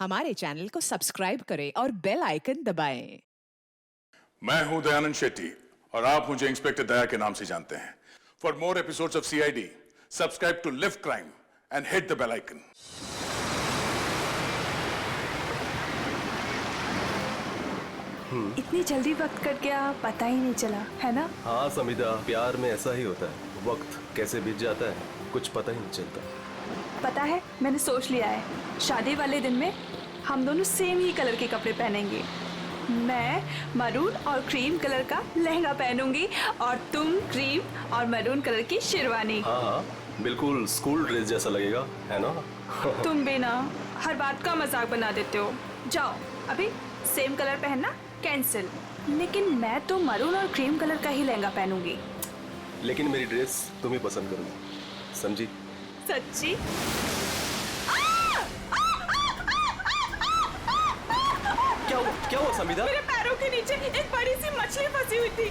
हमारे चैनल को सब्सक्राइब करें और बेल आइकन दबाएं। मैं हूं दयानंद शेट्टी और आप मुझे इंस्पेक्टर दया के नाम से जानते हैं। For more episodes of CID subscribe to lift crime and hit the bell icon. इतनी जल्दी वक्त कट गया, पता ही नहीं चला, है ना? हाँ समिधा, प्यार में ऐसा ही होता है, वक्त कैसे बीत जाता है कुछ पता ही नहीं चलता। पता है, मैंने सोच लिया है, शादी वाले दिन में हम दोनों सेम ही कलर के कपड़े पहनेंगे। मैं मरून और क्रीम कलर का लहंगा पहनूंगी और तुम क्रीम और मरून कलर की शेरवानी। हाँ, बिल्कुल स्कूल ड्रेस जैसा लगेगा, है ना? तुम भी ना हर बात का मजाक बना देते हो। जाओ, अभी सेम कलर पहनना कैंसिल। लेकिन मैं तो मरून और क्रीम कलर का ही लहंगा पहनूंगी। लेकिन मेरी ड्रेस तुम ही पसंद करोगी, समझी? सच्ची? क्या हुआ समिधा? मेरे पैरों के नीचे एक बड़ी सी मछली फंसी हुई थी।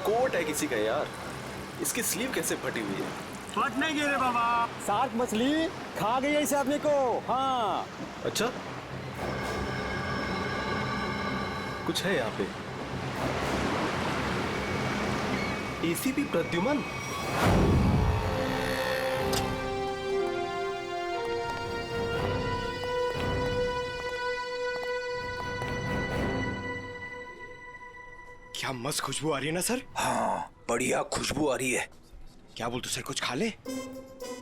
कोट है किसी का यार, इसकी स्लीव कैसे फटी हुई है? फट नहीं गिरे बाबा, शार्क मछली खा गई है इस आदमी को। हाँ अच्छा, कुछ है यहाँ पे। एसीपी प्रद्युमन, क्या मस्त खुशबू आ रही है ना सर? हाँ, बढ़िया खुशबू आ रही है। क्या बोलते सर, कुछ खा ले,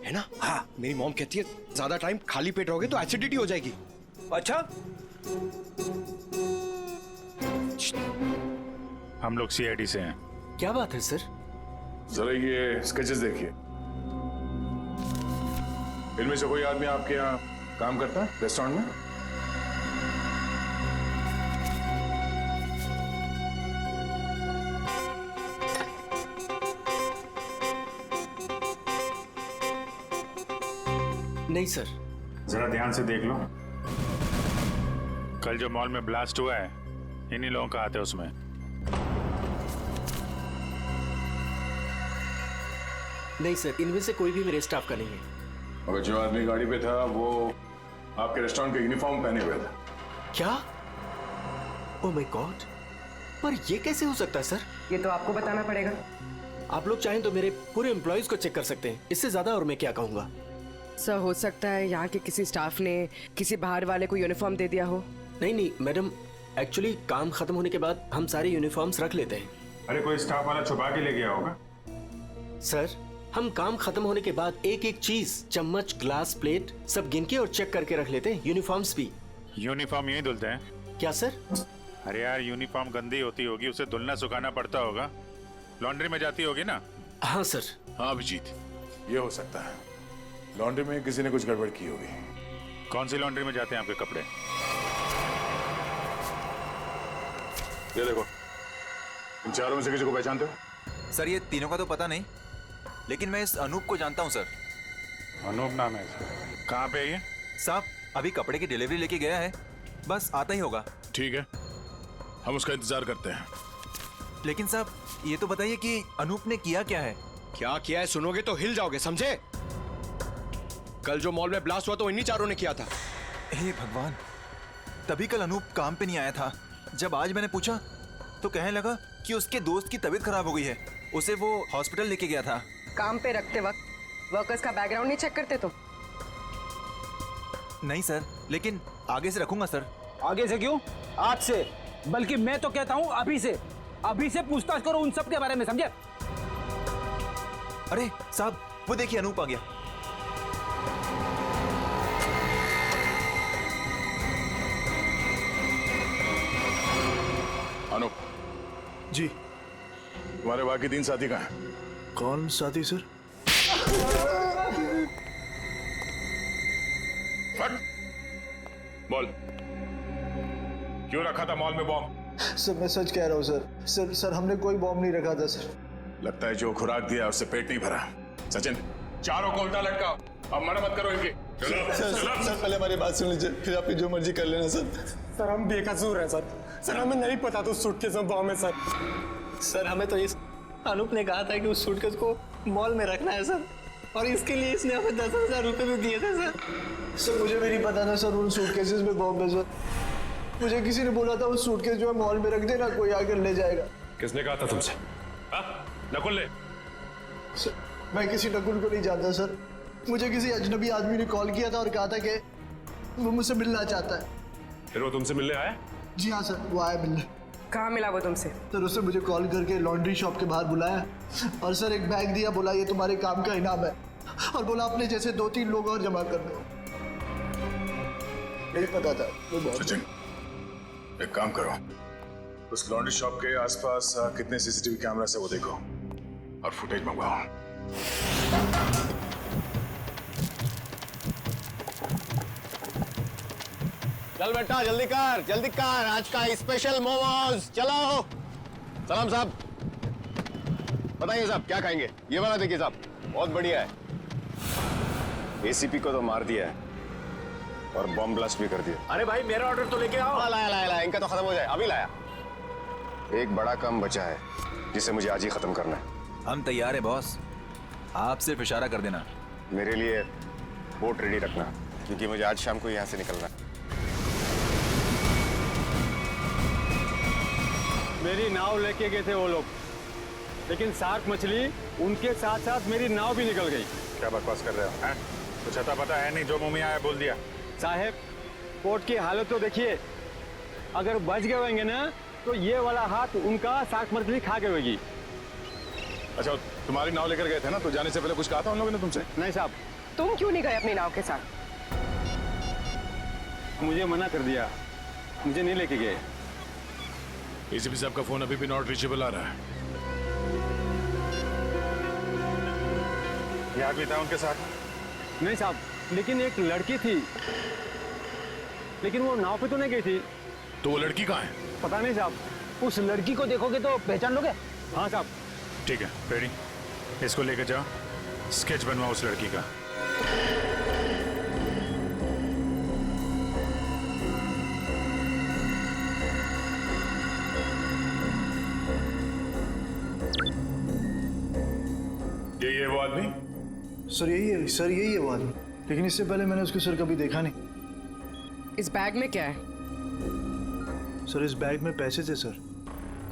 है ना? हाँ, मेरी मॉम कहती है ज्यादा टाइम खाली पेट रहोगे तो एसिडिटी हो जाएगी। अच्छा, हम लोग सीआईडी से हैं। क्या बात है सर? जरा ये स्केचेस देखिए। इनमें से कोई आदमी आपके यहाँ काम करता है रेस्टोरेंट में? नहीं सर। जरा ध्यान से देख लो। कल जो मॉल में ब्लास्ट हुआ है, इन्हीं लोगों का हाथ है उसमें। नहीं सर, इनमें से कोई भी मेरे स्टाफ का नहीं है। मगर जो आदमी गाड़ी पे था वो आपके रेस्टोरेंट का यूनिफॉर्म पहने हुए था। क्या? ओह माय गॉड, पर ये कैसे हो सकता है सर? ये तो आपको बताना पड़ेगा। आप लोग चाहें तो मेरे पूरे एम्प्लॉयज को चेक कर सकते हैं, इससे ज्यादा और मैं क्या कहूँगा। सर, हो सकता है यहाँ के किसी स्टाफ ने किसी बाहर वाले को यूनिफॉर्म दे दिया हो। नहीं मैडम, एक्चुअली काम खत्म होने के बाद हम सारे यूनिफॉर्म्स रख लेते हैं। अरे कोई स्टाफ वाला छुपा के ले गया होगा। सर, हम काम खत्म होने के बाद एक एक चीज, चम्मच, ग्लास, प्लेट सब गिन के और चेक करके रख लेते हैं, यूनिफॉर्म्स भी। यूनिफॉर्म यही धुलते हैं? क्या सर? अरे यार, यूनिफॉर्म गंदी होती होगी, उसे धुलना सुखाना पड़ता होगा, लॉन्ड्री में जाती होगी ना? हाँ सर। हाँ अभिजीत, ये हो सकता है लॉन्ड्री में किसी ने कुछ गड़बड़ की होगी। कौन सी लॉन्ड्री में जाते हैं आपके कपड़े? ये देखो, इन चारों में से किसी को पहचानते हो? सर ये तीनों का तो पता नहीं, लेकिन मैं इस अनूप को जानता हूँ सर। अनूप नाम है इसका। कहाँ पे है ये? साहब अभी कपड़े की डिलीवरी लेके गया है, बस आता ही होगा। ठीक है, हम उसका इंतजार करते हैं। लेकिन साहब ये तो बताइए कि अनूप ने किया क्या है? क्या किया है सुनोगे तो हिल जाओगे, समझे? कल जो मॉल में ब्लास्ट हुआ तो इन्हीं चारों ने किया था। हे भगवान, तभी कल अनूप काम पे नहीं आया था। जब आज मैंने पूछा तो कहने लगा कि उसके दोस्त की तबीयत खराब हो गई है, उसे वो हॉस्पिटल लेके गया था। काम पे रखते वक्त वर्कर्स का बैकग्राउंड नहीं चेक करते तुम? नहीं सर, लेकिन आगे से रखूंगा सर। आगे से क्यों? आज से, बल्कि मैं तो कहता हूँ अभी से पूछताछ करो उन सब के बारे में, समझे? अरे साहब वो देखिए अनूप आ गया। अनूप जी। तुम्हारे बाकी 3 साथी कहाँ हैं? कौन साथी सर? फट! बोल, क्यों रखा था मॉल में बॉम्ब? सर मैं सच कह रहा हूँ सर। सर हमने कोई बॉम्ब नहीं रखा था सर। लगता है जो खुराक दिया उससे पेट नहीं भरा। सचिन, चारों को उल्टा लटकाओ, अब मना मत करो इनकी। सर पहले हमारी बात सुन लीजिए, फिर आप जो मर्जी कर लेना सर। सर हम बेकसूर हैं सर। सर हमें नहीं पता तो सूटकेस में बॉम्ब है सर। सर हमें तो इस अनूप ने कहा था कि उस सूटकेस को मॉल में रखना है सर, और इसके लिए इसने हमें 10,000 रुपए भी दिए थे सर। सर मुझे भी नहीं पता था सर उन सूटकेसेस में बॉम्ब है सर। मुझे किसी ने बोला था उस सूटकेस जो है मॉल में रख देना, कोई आकर ले जाएगा। किसने कहा था तुमसे? नकुल ने? सर मैं किसी नकुल को नहीं जानता सर। मुझे किसी अजनबी आदमी ने कॉल किया था और कहा था कि वो मुझसे मिलना चाहता है। फिर वो तुमसे मिलने आया? जी हाँ सर, वो आया मिलने। कहाँ मिला वो तुमसे? सर उसने मुझे कॉल करके लॉन्ड्री शॉप के बाहर बुलाया और सर एक बैग दिया, बोला ये तुम्हारे काम का इनाम है, और बोला अपने जैसे 2-3 लोग और जमा कर दो। यही पता था वो बहुत। सचिन, एक काम करो, उस लॉन्ड्री शॉप के आसपास कितने सीसीटीवी कैमरा है वो देखो और फुटेज मंगवाओ। चल बेटा जल्दी कर, आज का स्पेशल मोमोज। चलो सलाम साहब, बताइए साहब क्या खाएंगे? ये वाला देखिए साहब, बहुत बढ़िया है। एसीपी को तो मार दिया है और बॉम्ब ब्लास्ट भी कर दिया। अरे भाई मेरा ऑर्डर तो लेके आओ। लाया, इनका तो खत्म हो जाए, अभी लाया। एक बड़ा काम बचा है जिसे मुझे आज ही खत्म करना है। हम तैयार है बॉस, आप सिर्फ इशारा कर देना। मेरे लिए बोट रेडी रखना, क्योंकि मुझे आज शाम को यहाँ से निकलना है। मेरी नाव लेके गए थे वो लोग, लेकिन शार्क मछली उनके साथ साथ मेरी नाव भी निकल गई। क्या बकवास कर रहे हो? हैं? कुछ अता पता है नहीं, जो मुंह में आया बोल दिया। साहब कोर्ट की हालत तो देखिए, अगर बच गए होंगे ना तो ये वाला हाथ उनका शार्क मछली खा गई होगी। अच्छा, तुम्हारी नाव लेकर गए थे ना, तो जाने से पहले कुछ कहा था उन लोगों ने तुमसे? नहीं साहब। तुम क्यों नहीं गए अपनी नाव के साथ? मुझे मना कर दिया, मुझे नहीं लेके गए। एसीपी साहब का फोन अभी भी नॉट रीचेबल आ रहा है। ये आदमी था उनके साथ? नहीं साहब, लेकिन एक लड़की थी, लेकिन वो नाव पे तो नहीं गई थी। तो वो लड़की कहाँ है? पता नहीं साहब। उस लड़की को देखोगे तो पहचान लोगे? हाँ साहब। ठीक है, रेडी, इसको लेकर जाओ, स्केच बनवाओ उस लड़की का। ये वो आदमी? सर यही है वो आदमी, लेकिन इससे पहले मैंने उसको सर कभी देखा नहीं। इस बैग में क्या है? सर इस बैग में पैसे थे सर।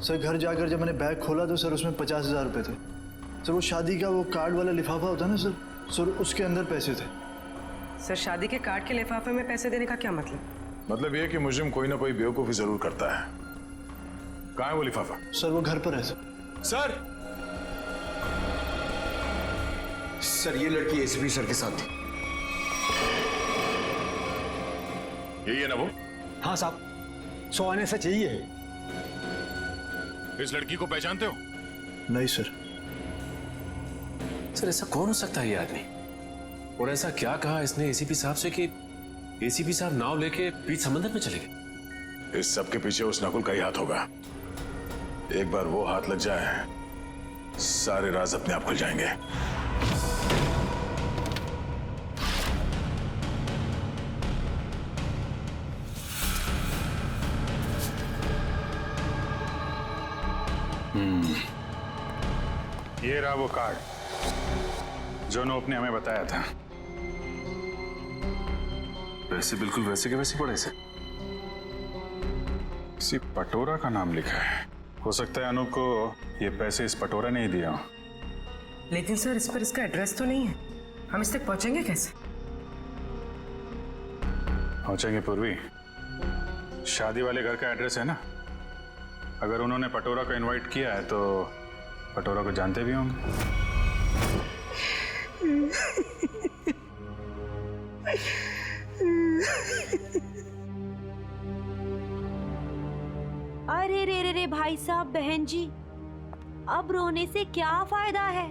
सर घर जाकर जब मैंने बैग खोला तो सर उसमें 50,000 रुपए थे। सर वो शादी का वो कार्ड वाला लिफाफा होता है ना सर उसके अंदर पैसे थे। सर शादी के कार्ड के लिफाफे में पैसे देने का क्या मतलब? मतलब ये कि मुजरिम कोई ना कोई बेवकूफी जरूर करता है। कहाँ है वो लिफाफा? सर वो घर पर है सर। सर ये लड़की एसीपी सर के साथ थी। यही है ना वो? हाँ साहब, 100 आने से चाहिए। इस लड़की को पहचानते हो? नहीं सर। सर ऐसा कौन हो सकता है ये आदमी? और ऐसा क्या कहा इसने एसीपी साहब से कि एसीपी साहब नाव लेके बीच समंदर में चले गए? इस सब के पीछे उस नकुल का ही हाथ होगा। एक बार वो हाथ लग जाए, सारे राज अपने आप खुल जाएंगे। ये रहा वो कार्ड जो नोप ने हमें बताया था। पैसे बिल्कुल वैसे के वैसे पड़े से। किसी पटोरा का नाम लिखा है। हो सकता है अनूप को ये पैसे इस पटोरा ने ही दिया हो। लेकिन सर इस पर इसका एड्रेस तो नहीं है, हम इस तक पहुंचेंगे कैसे? पहुंचेंगे पूर्वी, शादी वाले घर का एड्रेस है ना। अगर उन्होंने पटोरा को इनवाइट किया है तो पटोरा को जानते भी होंगे। अरे रे भाई साहब, बहन जी, अब रोने से क्या फायदा है?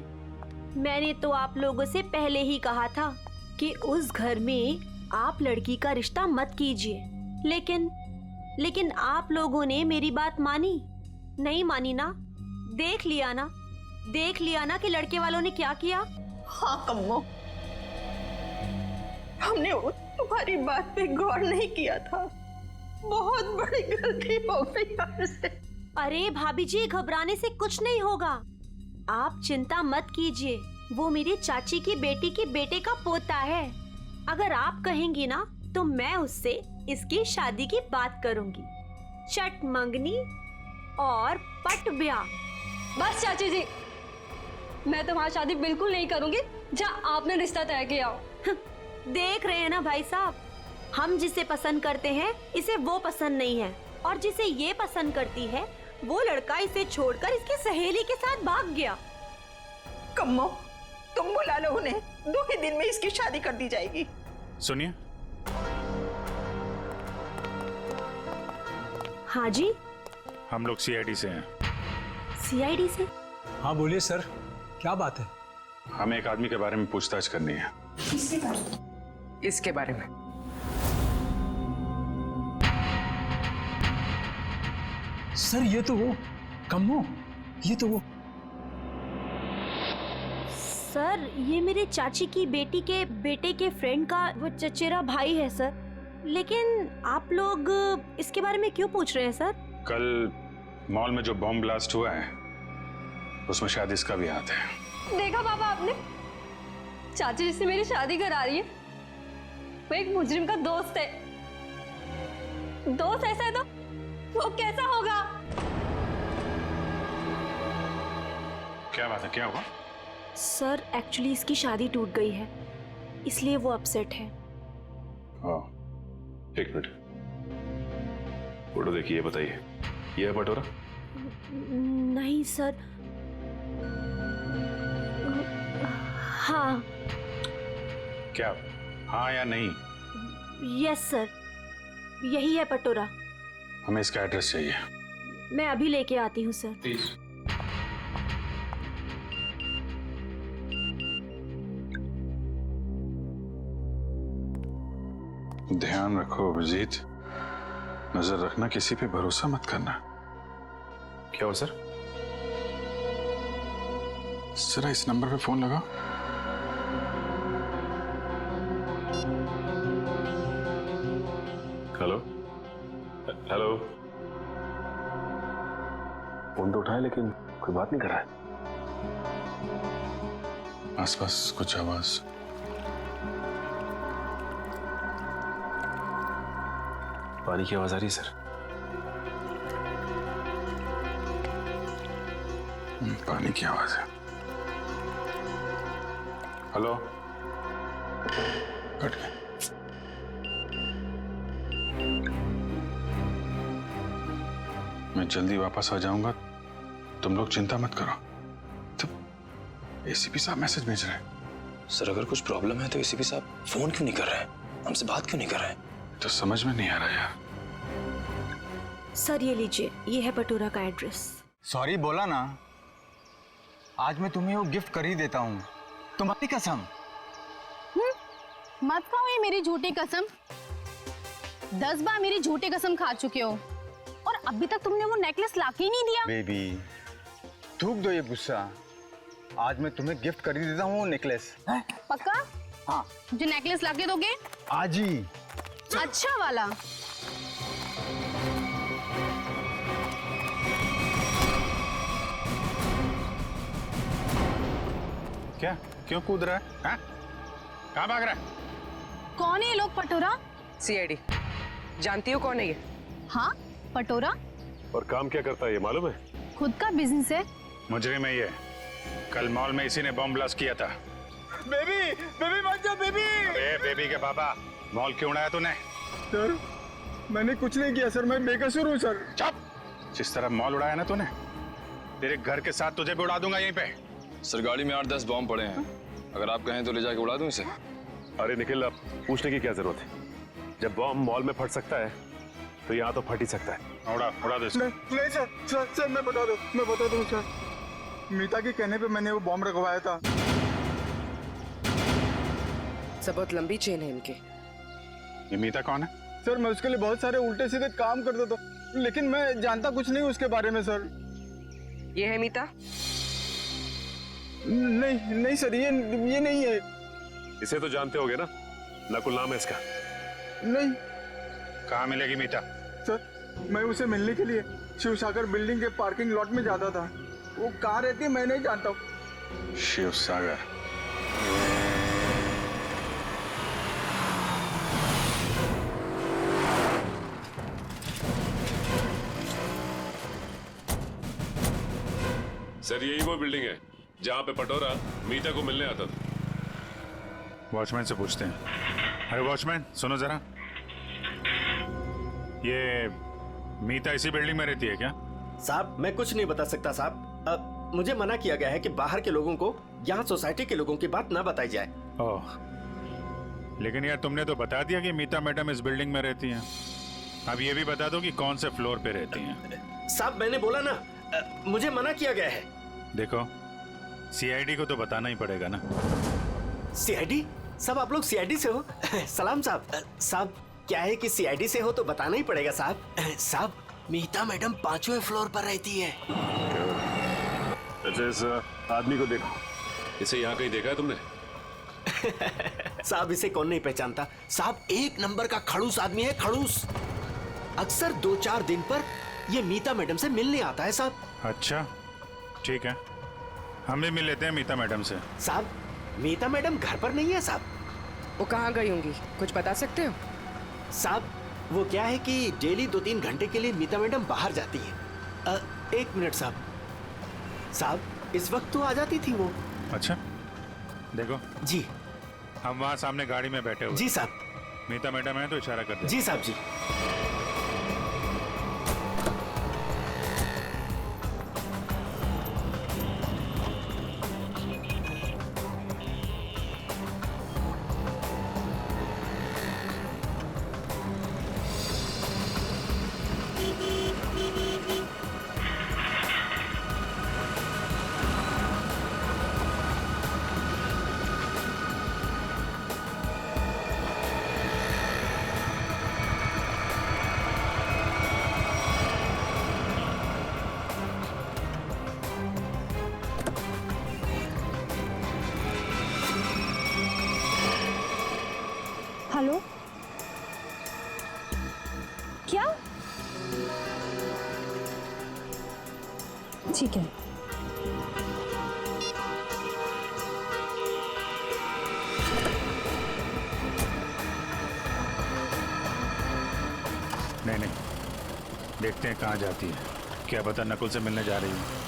मैंने तो आप लोगों से पहले ही कहा था कि उस घर में आप लड़की का रिश्ता मत कीजिए, लेकिन आप लोगों ने मेरी बात मानी नहीं मानी ना? देख लिया ना कि लड़के वालों ने क्या किया। हाँ कम्मो, हमने तुम्हारी बात पे गौर नहीं किया था। बहुत बड़ी गलती हो गई हमसे। अरे भाभी जी, घबराने से कुछ नहीं होगा, आप चिंता मत कीजिए। वो मेरी चाची की बेटी के बेटे का पोता है। अगर आप कहेंगी ना तो मैं उससे इसकी शादी की बात करूंगी। चट मंगनी और पट ब्याह। बस चाची जी, मैं तुम्हारी शादी बिल्कुल नहीं करूंगी जहाँ आपने रिश्ता तय किया हो। देख रहे हैं ना भाई साहब, हम जिसे पसंद करते हैं इसे वो पसंद नहीं है, और जिसे ये पसंद करती है वो लड़का इसे छोड़कर इसकी सहेली के साथ भाग गया। कम्मो, तुम बुला लो उन्हें, 2 ही दिन में इसकी शादी कर दी जाएगी। सुनिए। हाँ जी, हम लोग सीआईडी से हैं। सीआईडी से? हाँ बोलिए सर, क्या बात है? हमें एक आदमी के बारे में पूछताछ करनी है। इसके बारे में? सर ये तो वो कम्मो, ये तो वो। सर ये मेरे चाची की बेटी के बेटे के फ्रेंड का वो चचेरा भाई है सर। लेकिन आप लोग इसके बारे में क्यों पूछ रहे हैं सर? कल मॉल में जो बॉम्ब ब्लास्ट हुआ है उसमें शायद इसका भी हाथ है। देखा पापा आपने, चाची जिससे मेरी शादी करा रही है वो एक मुजरिम का दोस्त है। दोस्त ऐसा है तो वो कैसा होगा? क्या बात है, क्या हुआ? सर एक्चुअली इसकी शादी टूट गई है, इसलिए वो अपसेट है। एक मिनट, फोटो देखिए, बताइए ये है पटोरा? नहीं सर। हाँ। क्या हाँ या नहीं? यस सर, यही है पटोरा। हमें इसका एड्रेस चाहिए। मैं अभी लेके आती हूँ सर। प्लीज। ध्यान रखो अभिजीत, नजर रखना, किसी पे भरोसा मत करना। क्या हुआ सर? जरा इस नंबर पे फोन लगाओ। Hello hello. फोन तो उठाए लेकिन कोई बात नहीं कर रहा है। आसपास कुछ आवाज? पानी की आवाज आ रही है सर। पानी की आवाज है। हेलो, कट गया। मैं जल्दी वापस आ जाऊंगा, तुम लोग चिंता मत करो। तो एसीपी साहब मैसेज भेज रहे हैं। सर अगर कुछ प्रॉब्लम है तो एसीपी साहब फोन क्यों नहीं कर रहे हैं, हमसे बात क्यों नहीं कर रहे हैं? तो समझ में नहीं आ रहा यार। सर ये लीजिए, ये है पटोरा का एड्रेस। सॉरी बोला ना, आज मैं तुम्हें वो गिफ्ट कर ही देता हूँ, तुम्हारी कसम। मत खाओ ये मेरी झूठी कसम। 10 बार मेरी झूठी कसम खा चुके हो और अभी तक तुमने वो नेकलेस लाके ही नहीं दिया। बेबी थूक दो ये गुस्सा, आज मैं तुम्हें गिफ्ट कर ही देता हूँ वो नेकलेस। पक्का? हाँ। जो नेकलेस लाके दोगे? आज ही। अच्छा वाला। क्या, क्यों कूद रहा है? हाँ? कहाँ भाग रहा है? कौन है ये लोग पटोरा? सीआईडी। जानती हो कौन है ये? हाँ पटोरा। और काम क्या करता है ये मालूम है? खुद का बिजनेस है। मुजरिम है ये। कल मॉल में इसी ने बॉम्ब ब्लास्ट किया था। बेबी बेबी मत जा बेबी। अरे बेबी के पापा, मॉल क्यों उड़ाया तूने? सर मैंने कुछ नहीं किया सर, मैं बेकसूर हूँ सर। चुप! जिस तरह मॉल उड़ाया ना तूने, तेरे घर के साथ तुझे भी उड़ा दूंगा यहीं पे। सर गाड़ी में 8-10 बॉम्ब पड़े हैं, अगर आप कहें तो ले जाके उड़ा दूं इसे। अरे निखिल, अब पूछने की क्या जरूरत है? जब बॉम्ब मॉल में फट सकता है तो यहाँ तो फट ही सकता है। उड़ा दो इसको। नहीं सर मैं बता दूँ सर, मीता के कहने पे मैंने वो बॉम्ब रखवाया था। सब बहुत लंबी चेन है इनके। ये मीता कौन है? सर मैं उसके लिए बहुत सारे उल्टे सीधे काम करता था, लेकिन मैं जानता कुछ नहीं उसके बारे में सर। ये है मीता? नहीं सर, ये नहीं है। इसे तो जानते होगे ना, नकुल नाम है इसका। नहीं। कहाँ मिलेगी मीता? सर मैं उसे मिलने के लिए शिव सागर बिल्डिंग के पार्किंग लॉट में जाता था, वो कहाँ रहती है मैं नहीं जानता हूँ। शिव सागर? सर यही वो बिल्डिंग है जहां पे पटोरा मीता को मिलने आता था। वॉचमैन से पूछते हैं। अरे वॉचमैन सुनो जरा, ये मीता इसी बिल्डिंग में रहती है क्या? साहब मैं कुछ नहीं बता सकता साहब। मुझे मना किया गया है कि बाहर के लोगों को यहाँ सोसाइटी के लोगों की बात ना बताई जाए। ओह, लेकिन यार तुमने तो बता दिया कि मीता मैडम इस बिल्डिंग में रहती हैं। अब ये भी बता दो कि कौन से फ्लोर पे रहती हैं। साहब मैंने बोला ना, मुझे मना किया गया है। देखो सीआईडी को तो बताना ही पड़ेगा ना। सीआईडी? सब आप लोग सीआईडी से हो? सलाम साहब। साहब क्या है कि सीआईडी से हो तो बताना ही पड़ेगा साहब। साहब मीता मैडम 5वें फ्लोर पर रहती है। अच्छा, इस आदमी को देखो, इसे यहाँ कहीं देखा है तुमने? साहब इसे कौन नहीं पहचानता। साहब 1 नंबर का खड़ूस आदमी है, खड़ूस। अक्सर 2-4 दिन पर ये मीता मैडम से मिलने आता है साहब। अच्छा ठीक है, हम भी मिल लेते हैं मीता मैडम से। साहब मीता मैडम घर पर नहीं है साहब। वो कहाँ गई होंगी, कुछ बता सकते हो? साहब वो क्या है कि डेली 2-3 घंटे के लिए मीता मैडम बाहर जाती है। 1 मिनट साहब। साहब इस वक्त तो आ जाती थी वो। अच्छा देखो जी, हम वहाँ सामने गाड़ी में बैठे हुए। जी साहब। मीता मैडम है तो इशारा कर दे। जी साहब जी। हेलो, क्या? ठीक है। नहीं, देखते हैं कहाँ जाती है। क्या पता नकुल से मिलने जा रही है।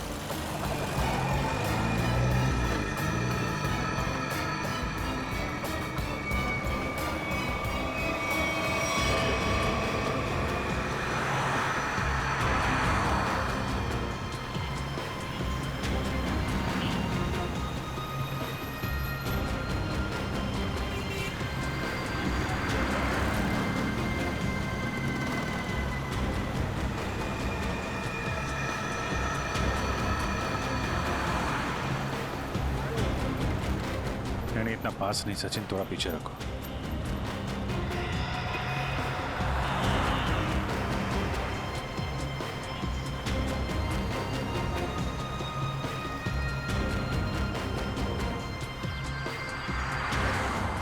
नहीं, इतना पास नहीं सचिन, थोड़ा पीछे रखो।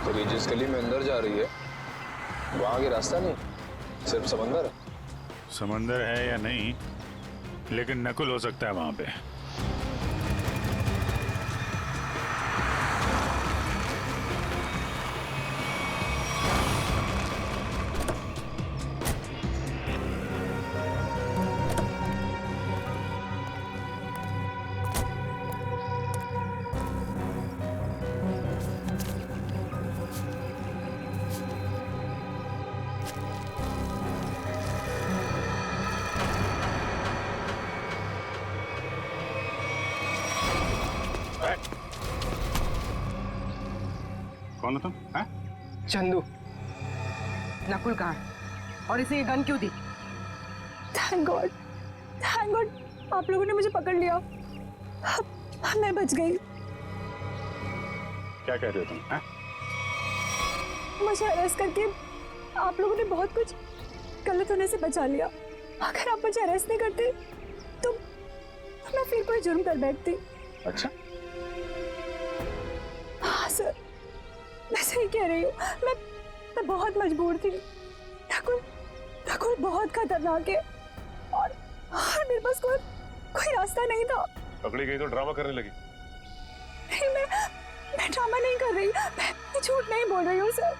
तो ये जिस गली में अंदर जा रही है वहां आगे रास्ता नहीं, सिर्फ समंदर है। समंदर है या नहीं, लेकिन नकुल हो सकता है वहां पे। कौन हो तुम? चंदू। नकुल कहाँ? और इसे ये गन क्यों दी? थैंक गॉड, आप लोगों ने मुझे पकड़ लिया। मैं बच गई। क्या कह रहे हो तुम? मुझे अरेस्ट करके आप लोगों ने बहुत कुछ गलत होने से बचा लिया। अगर आप मुझे अरेस्ट नहीं करते तो मैं फिर कोई जुर्म कर बैठती। अच्छा, हाँ सर, मैं सही कह रही हूँ। मैं बहुत मजबूर थी। नकुल बहुत खतरनाक है और मेरे पास कोई रास्ता नहीं था। पकड़ी गई तो ड्रामा करने लगी। नहीं, मैं मैं ड्रामा नहीं कर रही, मैं झूठ नहीं बोल रही हूँ सर।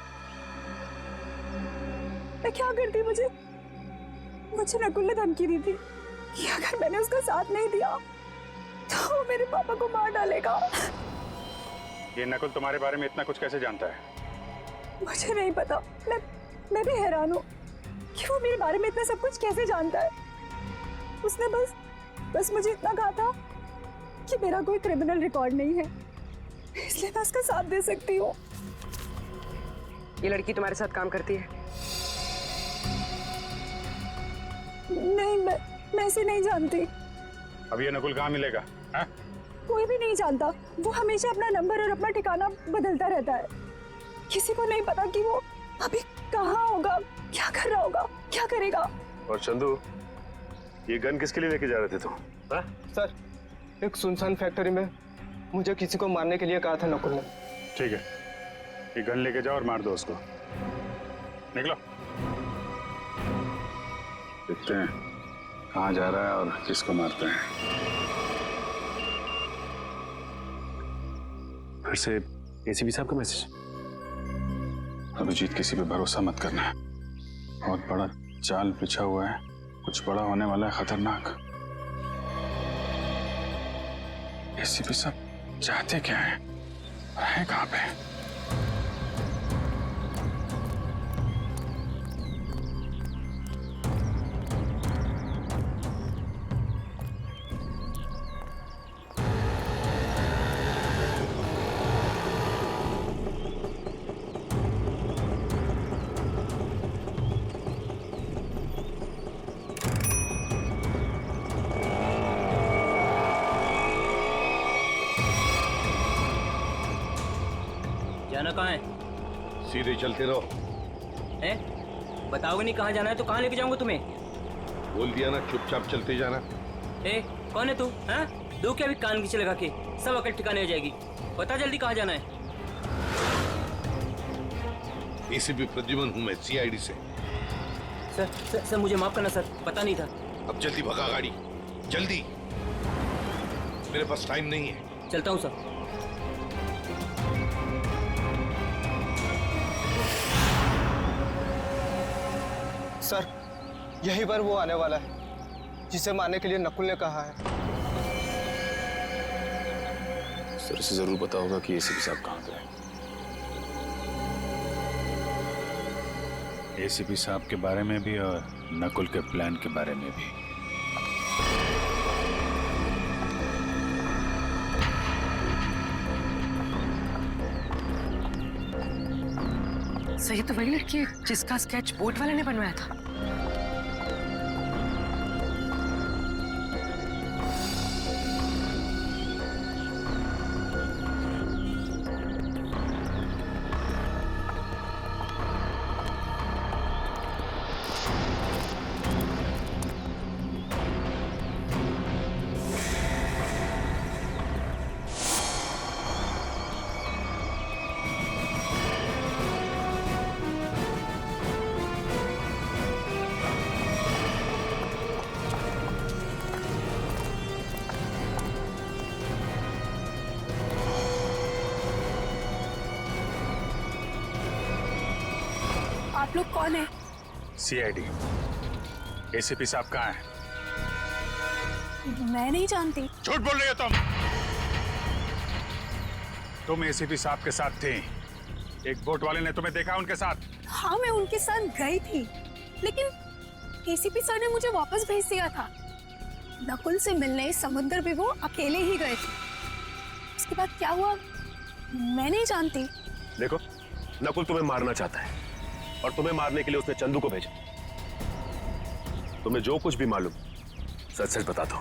मैं क्या करती, मुझे नकुल ने धमकी दी थी कि अगर मैंने उसका साथ नहीं दिया तो वो मेरे पापा को मार डालेगा। ये नकुल तुम्हारे बारे में इतना कुछ कैसे जानता है? मुझे नहीं पता, मैं भी हैरान हूँ कि वो मेरे बारे में इतना सब कुछ कैसे जानता है। उसने बस मुझे इतना कहा था कि मेरा कोई क्रिमिनल रिकॉर्ड नहीं है, इसलिए मैं उसका साथ दे सकती हूँ। ये लड़की तुम्हारे साथ काम करती है? नहीं, मैं इसे नहीं जानती। अब ये नकुल कहाँ मिलेगा? है? कोई भी नहीं जानता, वो हमेशा अपना नंबर और अपना ठिकाना बदलता रहता है। किसी को नहीं पता कि वो अभी कहाँ होगा, क्या कर रहा होगा, क्या करेगा। और चंदू, ये गन किसके लिए लेके जा रहे थे तुम? सर, एक सुनसान फैक्ट्री में मुझे किसी को मारने के लिए कहा था नकुल ने। ठीक है, ये गन लेके जाओ और मार दो उसको। निकलो। देखते हैं कहाँ जा रहा है और किसको मारते हैं। फिर से एसीपी साहब का मैसेज। अभिजीत, किसी पे भरोसा मत करना, बहुत बड़ा जाल बिछा हुआ है, कुछ बड़ा होने वाला है, खतरनाक। एसीपी साहब चाहते क्या है, है कहाँ पे? जाना कहाँ है? सीधे चलते रहो। बताओगे नहीं कहाँ जाना है तो कहाँ लेके जाऊंगा तुम्हें? बोल दिया ना, चुपचाप चलते जाना। कौन है तू? हाँ, दो क्या भी कान खींचे लगा के, सब अकल ठिकाने हो जाएगी। बता जल्दी कहाँ जाना है। एसीपी प्रद्युमन हूँ मैं, सीआईडी से। सर मुझे माफ करना सर, पता नहीं था। अब जल्दी भगा गाड़ी, जल्दी, मेरे पास टाइम नहीं है। चलता हूँ सर। सर, यही पर वो आने वाला है जिसे मारने के लिए नकुल ने कहा है। सर, इसे जरूर पता होगा कि एसीपी साहब कहाँ पे हैं। एसीपी साहब के बारे में भी और नकुल के प्लान के बारे में भी। सही तो वही लड़की है जिसका स्केच बोट वाले ने बनवाया था। आप लोग कौन है? सीआईडी। एसीपी साहब कहाँ है? मैं नहीं जानती। झूठ बोल रही हो तुम एसीपी साहब के साथ थे। एक बोट वाले ने तुम्हें देखा उनके साथ? हाँ, मैं उनके साथ गई थी, लेकिन एसीपी सर ने मुझे वापस भेज दिया था। नकुल से मिलने समुद्र भी वो अकेले ही गए थे। उसके बाद क्या हुआ मैं नहीं जानती। देखो, नकुल तुम्हें मारना चाहता है और तुम्हें मारने के लिए उसने चंदू को भेजा। तुम्हें जो कुछ भी मालूम सच सच बता दो।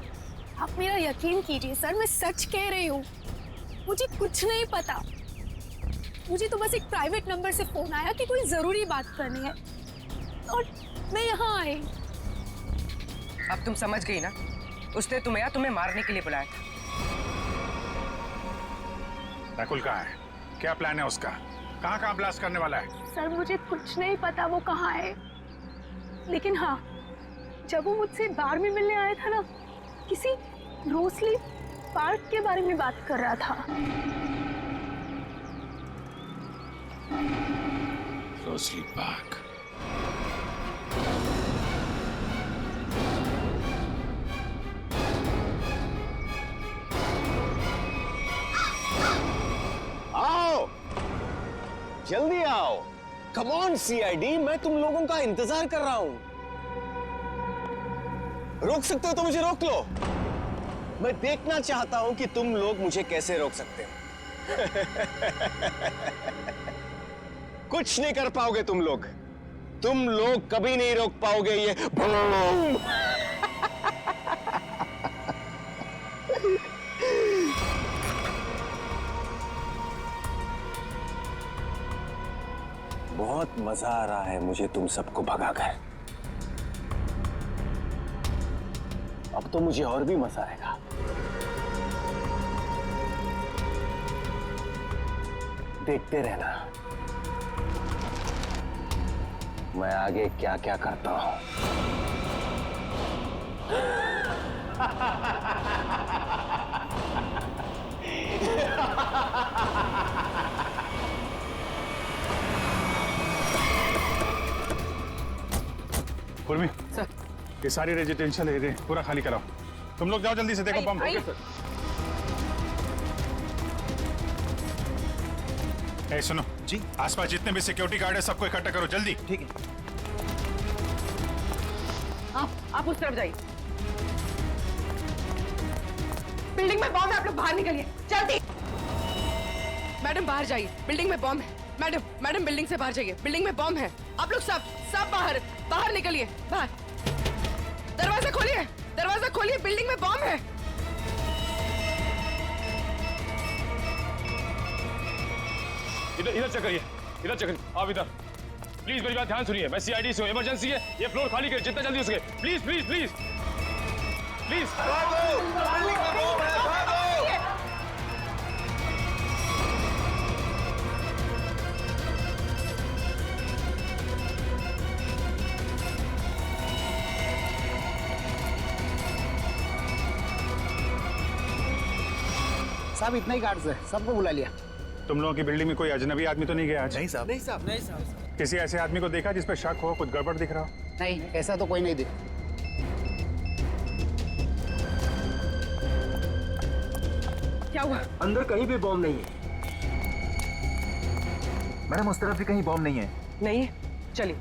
आप मेरा यकीन कीजिए सर, मैं सच कह रही हूँ। मुझे कुछ नहीं पता। मुझे तो बस एक प्राइवेट नंबर से फोन आया कि कोई जरूरी बात करनी है और मैं यहाँ आई। अब तुम समझ गई ना, उसने तुम्हें मारने के लिए बुलाया था। नकुल कहाँ है? क्या प्लान है उसका? कहाँ ब्लास्ट करने वाला है? सर मुझे कुछ नहीं पता वो कहाँ है, लेकिन हाँ, जब वो मुझसे बार में मिलने आया था ना, किसी रोसली पार्क के बारे में बात कर रहा था। Rosely back. आओ, जल्दी आओ। कम ऑन सीआईडी, मैं तुम लोगों का इंतजार कर रहा हूं। रोक सकते हो तो मुझे रोक लो। मैं देखना चाहता हूं कि तुम लोग मुझे कैसे रोक सकते हो। कुछ नहीं कर पाओगे तुम लोग। तुम लोग कभी नहीं रोक पाओगे ये बूम। बहुत मजा आ रहा है मुझे तुम सबको भगाकर। अब तो मुझे और भी मजा आएगा। देखते रहना मैं आगे क्या क्या करता हूं। पूर्वी, ये सारी रेजिडेंशियल एरिया पूरा खाली कराओ। तुम लोग जाओ जल्दी से, देखो बम। ए सुनो जी, आसपास जितने भी सिक्योरिटी गार्ड है सबको इकट्ठा करो जल्दी। ठीक है। आप उस तरफ जाइए। बिल्डिंग में बॉम्ब है, आप लोग बाहर निकलिए जल्दी। मैडम बाहर जाइए, बिल्डिंग में बॉम्ब है। मैडम बिल्डिंग से बाहर जाइए, बिल्डिंग में बॉम्ब है। आप लोग सब बाहर निकलिए। बाहर दरवाजा खोलिए, बिल्डिंग में बॉम्ब है। इधर चेक करिए, आप इधर प्लीज मेरी बात ध्यान सुनिए। मैं सीआईडी से हूं, इमरजेंसी है, ये फ्लोर खाली करिए जितना जल्दी हो सके। Please please please please. साहब इतना ही गार्ड्स है, सबको बुला लिया। तुम लोगों की बिल्डिंग में कोई अजनबी आदमी तो नहीं गया आज? नहीं साहब। नहीं साहब। किसी ऐसे आदमी को देखा जिस पे शक हो, कुछ गड़बड़ दिख रहा हो? नहीं, ऐसा तो कोई नहीं दिखा। क्या हुआ? अंदर कहीं भी बॉम्ब नहीं है। मैडम उस तरफ भी कहीं बॉम्ब नहीं है। नहीं है, चलिए।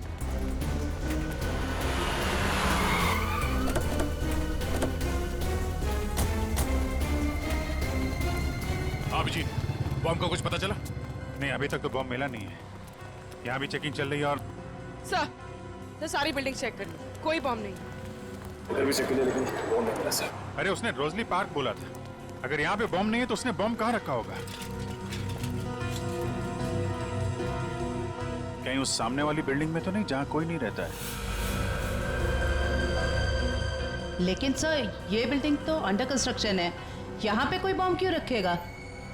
अभिजीत, बॉम्ब का कुछ पता चला? नहीं, अभी तक तो बॉम्ब मिला नहीं है। यहाँ भी चेकिंग चल रही है और सर सारी बिल्डिंग चेक करिए, कोई बॉम्ब नहीं। इधर भी चेक किया लेकिन बॉम्ब नहीं मिला सर। अरे उसने रोजली पार्क बोला था। अगर यहाँ पे बॉम्ब नहीं है तो उसने बॉम्ब कहाँ रखा होगा? कहीं उस सामने वाली बिल्डिंग में तो नहीं जहाँ कोई नहीं रहता है? लेकिन सर ये बिल्डिंग तो अंडर कंस्ट्रक्शन है, यहाँ पे कोई बॉम्ब क्यों रखेगा?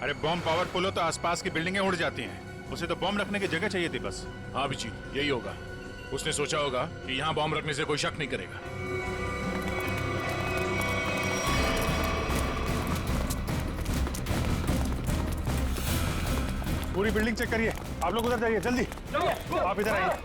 अरे बॉम्ब पावरफुल हो तो आसपास की बिल्डिंगें उड़ जाती हैं। उसे तो बॉम्ब रखने की जगह चाहिए थी बस। हाँ अभिजीत, यही होगा। उसने सोचा होगा कि यहाँ बॉम्ब रखने से कोई शक नहीं करेगा। पूरी बिल्डिंग चेक करिए। आप लोग उधर जाइए जल्दी। आप इधर आइए।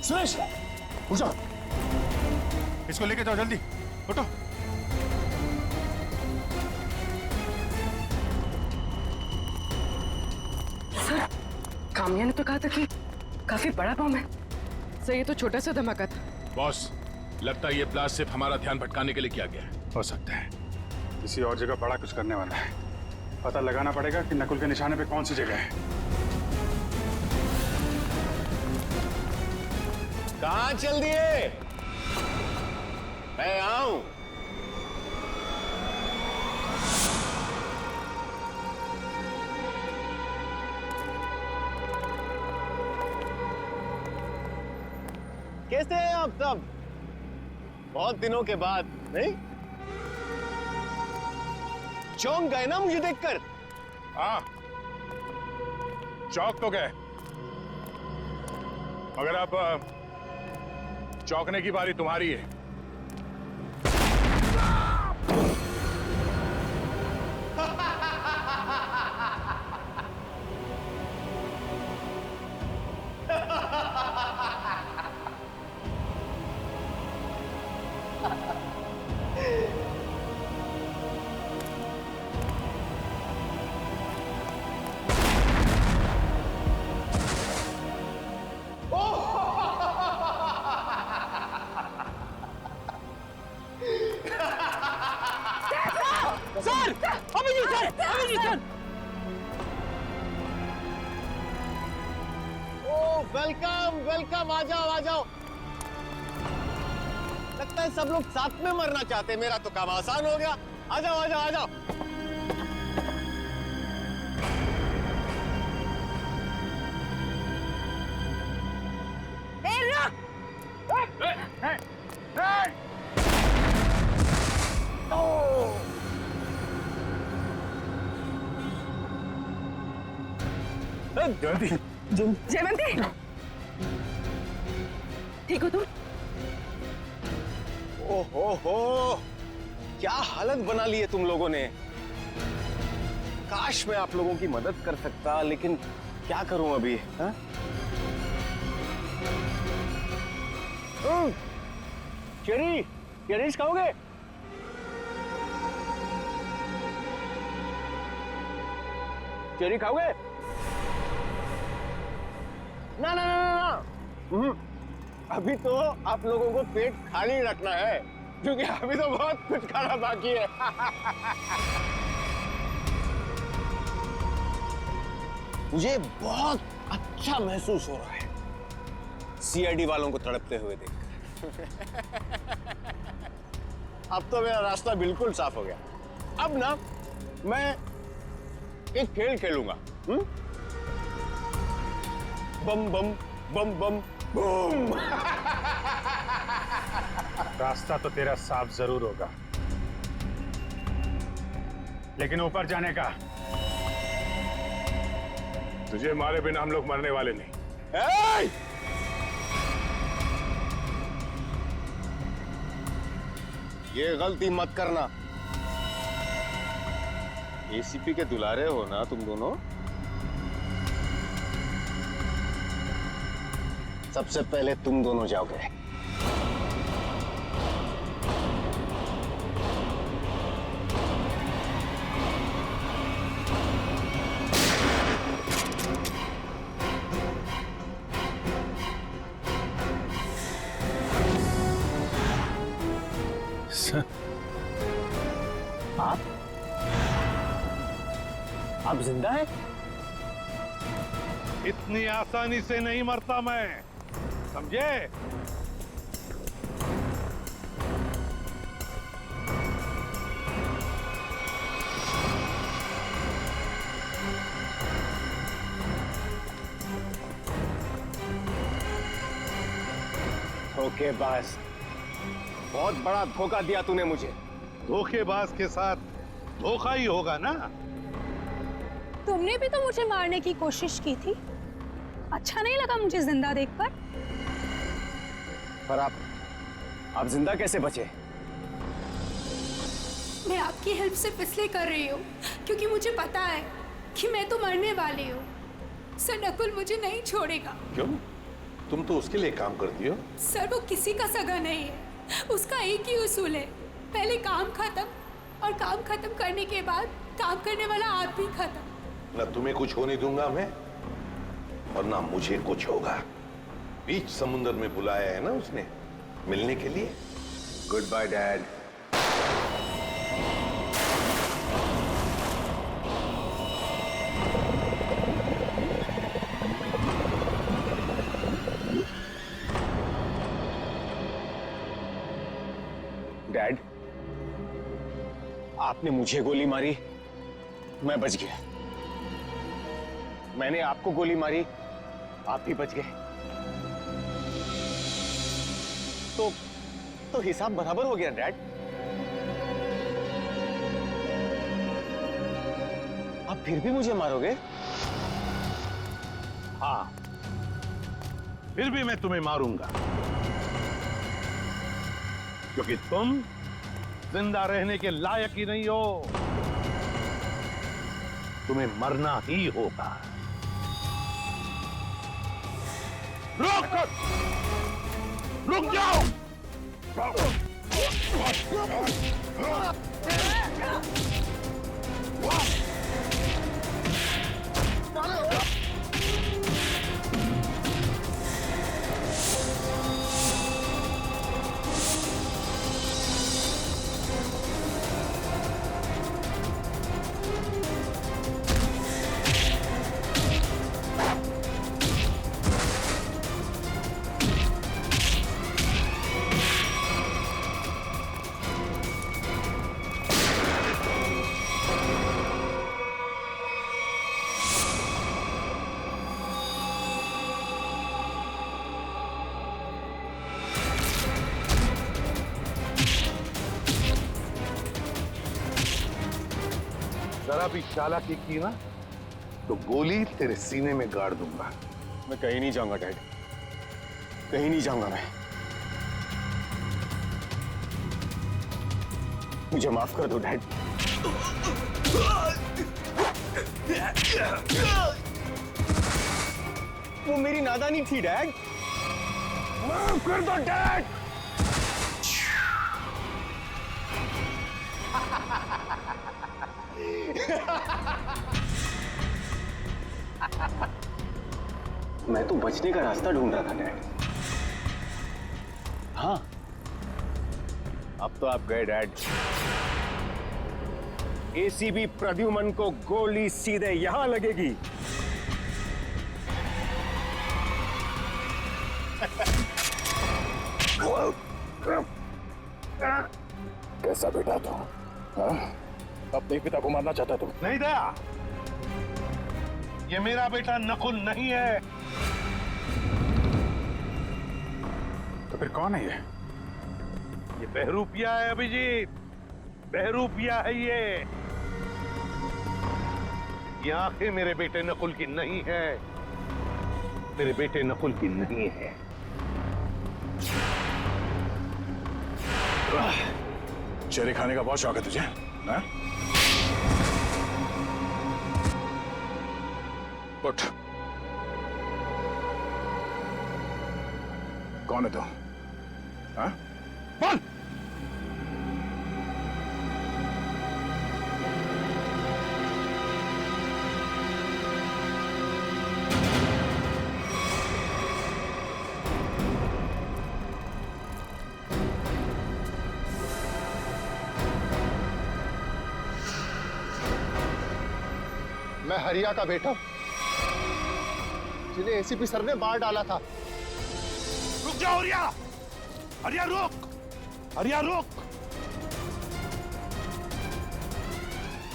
सुरेश उठ जाओ। इसको लेके जाओ जल्दी, उठो। काम्या ने तो कहा था कि काफी बड़ा बम है। सर ये तो छोटा सा धमाका था। बॉस, लगता है ये ब्लास्ट सिर्फ हमारा ध्यान भटकाने के लिए किया गया है। हो सकता है किसी और जगह बड़ा कुछ करने वाला है। पता लगाना पड़ेगा कि नकुल के निशाने पे कौन सी जगह है। कहाँ चल दिए? मैं आऊं। कैसे हैं आप सब? बहुत दिनों के बाद, नहीं? चौंक गए ना मुझे देखकर? हाँ, चौक तो गए, मगर अब चौंकने की बारी तुम्हारी है। वेलकम वेलकम, आ जाओ आ जाओ। लगता है सब लोग साथ में मरना चाहते हैं। मेरा तो काम आसान हो गया। आ जाओ आ जाओ आ जाओ। जयवंती, ठीक हो तुम? ओहो, क्या हालत बना ली है तुम लोगों ने। काश मैं आप लोगों की मदद कर सकता, लेकिन क्या करूं अभी। हाँ? चेरीज खाओगे? चेरी खाओगे? ना ना ना ना, अभी तो आप लोगों को पेट खाली रखना है, क्योंकि अभी तो बहुत कुछ खाना बाकी है। मुझे बहुत अच्छा महसूस हो रहा है सीआईडी वालों को तड़पते हुए देखकर। अब तो मेरा रास्ता बिल्कुल साफ हो गया। अब ना मैं एक खेल खेलूंगा। बम बम बम बम बूम। रास्ता तो तेरा साफ जरूर होगा, लेकिन ऊपर जाने का तुझे मारे बिना हम लोग मरने वाले नहीं। ये गलती मत करना। एसीपी के दुलारे हो ना तुम दोनों। सबसे पहले तुम दोनों जाओगे। आप जिंदा हैं? इतनी आसानी से नहीं मरता मैं, समझे? धोखेबाज, बहुत बड़ा धोखा दिया तूने मुझे। धोखेबाज के साथ धोखा ही होगा ना। तुमने भी तो मुझे मारने की कोशिश की थी। अच्छा नहीं लगा मुझे जिंदा देखकर। पर आप जिंदा कैसे बचे? मैं आपकी हेल्प सिर्फ इसलिए कर रही हूँ क्योंकि मुझे पता है कि मैं तो मरने वाली हूँ। सर, नकुल मुझे नहीं छोड़ेगा। क्यों? तुम तो उसके लिए काम करती हो। सर, वो किसी का सगा नहीं है। उसका एक ही उसूल है, पहले काम खत्म, और काम खत्म करने के बाद काम करने वाला आप भी खत्म। न तुम्हें कुछ होने दूंगा मैं, और ना मुझे कुछ होगा। बीच समुद्र में बुलाया है ना उसने मिलने के लिए। Good bye dad. डैड, आपने मुझे गोली मारी, मैं बच गया। मैंने आपको गोली मारी, आप भी बच गए। तो हिसाब बराबर हो गया डैड। आप फिर भी मुझे मारोगे? हाँ, फिर भी मैं तुम्हें मारूंगा, क्योंकि तुम जिंदा रहने के लायक ही नहीं हो। तुम्हें मरना ही होगा। रुक जाओ। जरा भी चालाकी की ना तो गोली तेरे सीने में गाड़ दूंगा। मैं कहीं नहीं जाऊंगा डैड, कहीं नहीं जाऊंगा मैं। मुझे माफ कर दो डैड। वो मेरी नादानी थी डैड, माफ कर दो डैड। मैं तो बचने का रास्ता ढूंढ रहा था डैड। हाँ, अब तो आप गए डैड। एसीपी प्रद्युमन को गोली सीधे यहां लगेगी। कैसा बेटा तू? अपने पिता को मारना चाहता तू? नहीं दया, ये मेरा बेटा नकुल नहीं है। तो फिर कौन है ये बहरूपिया है अभिजीत, बहरूपिया है ये आंखें मेरे बेटे नकुल की नहीं है, मेरे बेटे नकुल की नहीं है। चेहरे खाने का बहुत शौक है तुझे, हाँ? उठ। कौन है तू? हाँ? बोल। मैं हरिया का बेटा, जिन्हें एसीपी सर ने मार डाला था। रुक जाओ हरिया, हरिया रुक, हरिया रुक,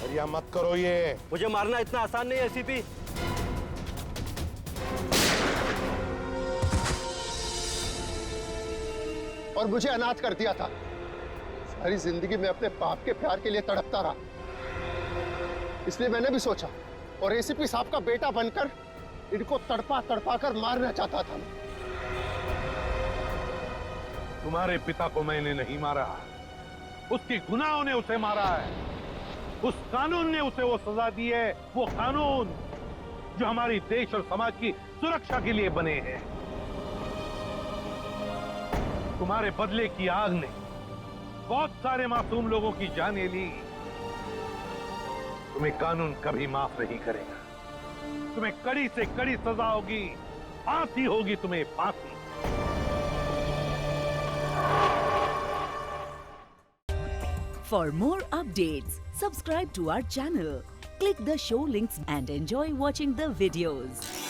हरिया मत करो ये। मुझे मारना इतना आसान नहीं है एसीपी। और मुझे अनाथ कर दिया था। सारी जिंदगी में अपने बाप के प्यार के लिए तड़पता रहा, इसलिए मैंने भी सोचा और एसीपी साहब का बेटा बनकर इनको तड़पा तड़पा कर मारना चाहता था। तुम्हारे पिता को मैंने नहीं मारा, उसके गुनाहों ने उसे मारा है। उस कानून ने उसे वो सजा दी है, वो कानून जो हमारी देश और समाज की सुरक्षा के लिए बने हैं। तुम्हारे बदले की आग ने बहुत सारे मासूम लोगों की जानें ली। तुम्हें कानून कभी माफ नहीं करेगा। तुम्हें कड़ी से कड़ी सजा होगी, फांसी होगी तुम्हें, फांसी। For more updates, subscribe to our channel, click the show links and enjoy watching the videos.